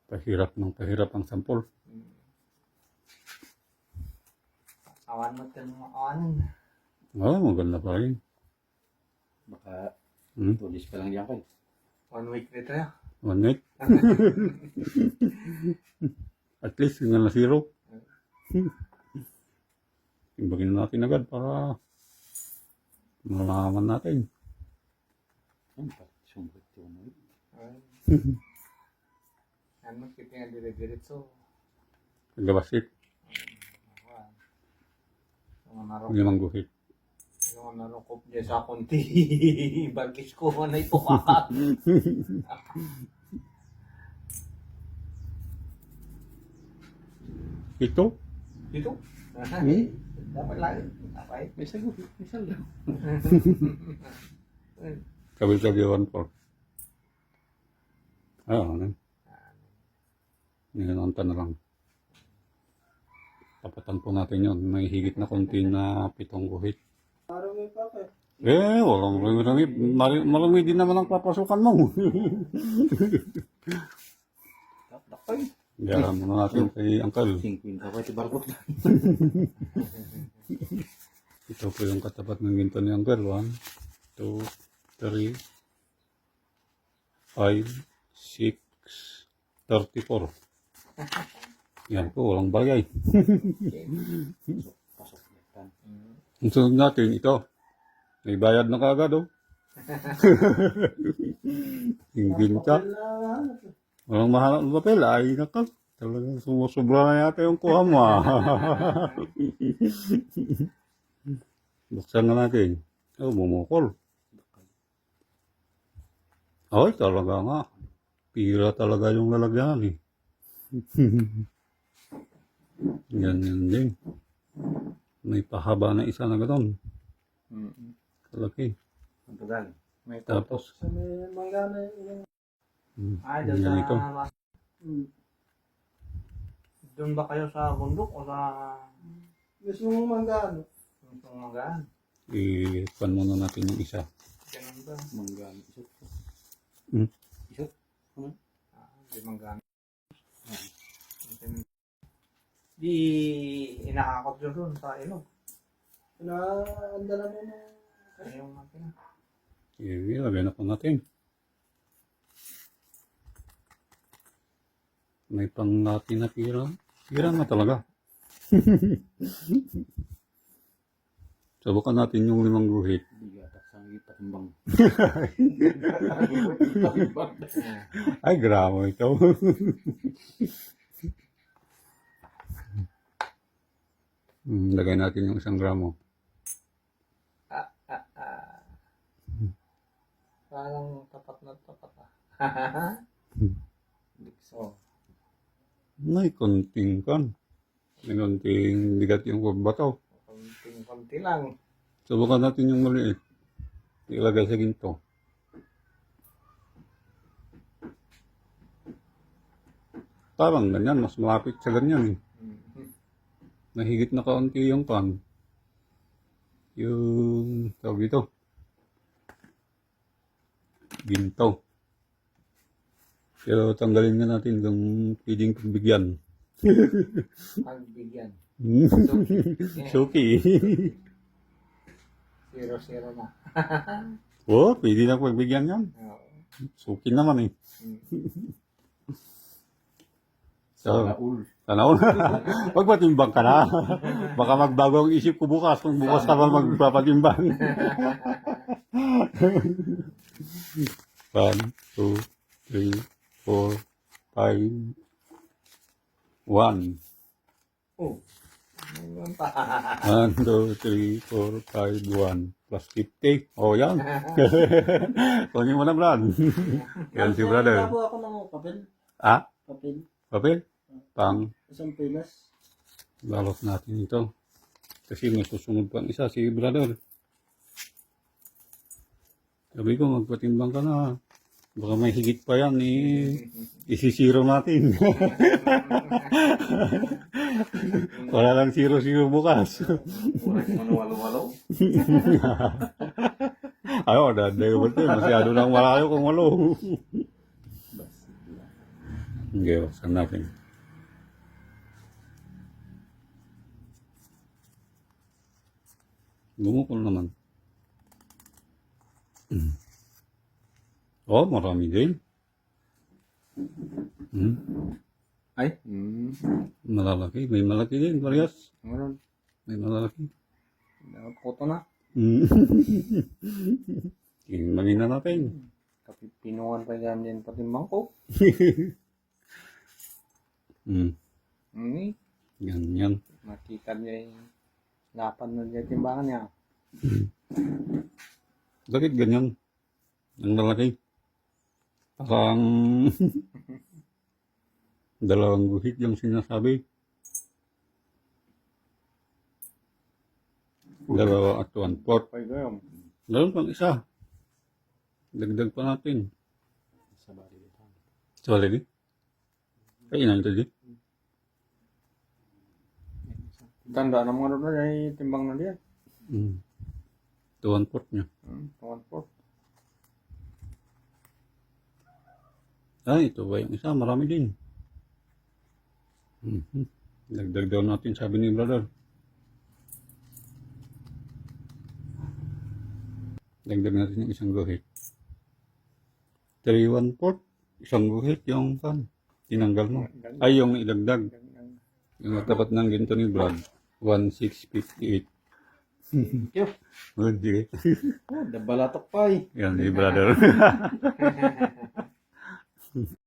Pahirap ang sampol. Awan mo ito mga awan. Maganda pa rin. Baka Hmm? 2 days pa lang diyan kayo. 1 week nito ya. 1 week. At least, nga na zero. Timbagin natin agad para malaman natin. Ano pa? Sumbot yun. Ano, kita nga dire-diretso. Nagabasit. Hindi mangguhit. Yung narukop niya sa konti. Bagis ko na ito kakat. Ito? Dito? Dapat lagi. Dapat. May sagot. May sagot. Kabil-kabilan po. Ano? Ninananta na lang. Tapatan po natin yun. May higit na konti na 7 guhit. Walang rami-rami. Marami din naman ang papasukan mo. Dakay. Kaya muna natin kay Uncle. 50 pa ito barkot. Ito po yung katapat ng ginto ni Uncle. 1, 2, 3, 5, 6, 34. Yan po, walang bagay. Pasok na. Ang sunod natin, ito. May bayad na kagad, oh. Yung ginta. Walang mahanap ng papel. Ay, nakal. Talagang sumusubra na yata yung kuha mo, ah. Buksan na natin. Bumukol. Ay, talaga nga. Pira talaga yung lalagyan, eh. Ganyan din. May pahaba na isa na gano'n. Kalaki. Ang tagal. May Tapos, sa may manggana yung... Ay, doon doon ito. sa... Doon ba kayo sa bundok o sa... Mismo manggano. Mismong manggaan? I-pan muna natin yung isa. Ganun ba? Manggaan. Isot. Hmm? Isot. Ano? Di manggaan. Di inakakot yun doon sa ilog. Naandala mo na. Ay, yung makina. Ilagay na po natin. May pang natin na pira. Pira na talaga. Subukan natin yung 5 guhit. Bigatak sa patimbang. Ay, gramo ito. Lagay natin yung 1 gramo. Parang tapat na tapat ah. Oh. May konting kan. May konting bigat yung bato. Konting-konti lang. Subukan natin yung maliit. Ilagay sa ginto. Parang ganyan, mas malapit sa ganyan eh. Nahigit na kaunti yung pan. Yung tawag ito. Ginto. Pero tanggalin na natin kung pwedeng pagbigyan. Pagbigyan. Suki. 0-0 na. Pwede na pagbigyan yan. Oo. Suki naman eh. Sana all. Tanaw na. Magpatimbang ka na. Baka magbago ang isip ko bukas kung bukas ka pa magpapatimbang. 1, 2, 3, 4, 5, 1. Oh. Mayroon pa. 1, 2, 3, 4, 5, 1. Plus 50. Yan. Kunin mo na, Brad. Yan si brother. Nagpo ako ng papel. Papel. Papel? Pang Isang pilas. balot natin ito. Kasi may susunod pang isa si brother. Sabi ko, magpatimbang ka na. Baka may higit pa yan, isisiro natin. Wala lang 0-0 bukas. Walo-walo. Daday ko ba ito? Masyado nang malayo kung walo. Sige, buksan natin. Bumukol naman. Oh, marami din. Ay? Malalaki. May malaki din, parehas. Meron. May malalaki. Nakapoto na. Tingnan na natin. Kapipinungan pa yan din patimbang ko. Ganyan. Makita niya yung lapan na niya timbangan niya. Bakit ganyan? Ang lalaki. Parang dalawang guhit yung sinasabi. Dalawa at 1/4. Pay gayam. Meron pang isa. Dagdag pa natin. Sa bali dito. Sa bali di? Kainan ito di? Tanda na mga doon ay timbang na diyan. 2/4 niya. 1/4. Ito ba yung isa? Marami din. Dagdag daw natin, sabi ni brother. Dagdag natin yung isang guhit. 3/4. Isang guhit yung pan. Tinanggal mo. Ay, yung idagdag. Yung matapat ng ginto ni Brad. 1,658. Yo. Sige. Oh, dabalatok pa eh. Yan, ni brother.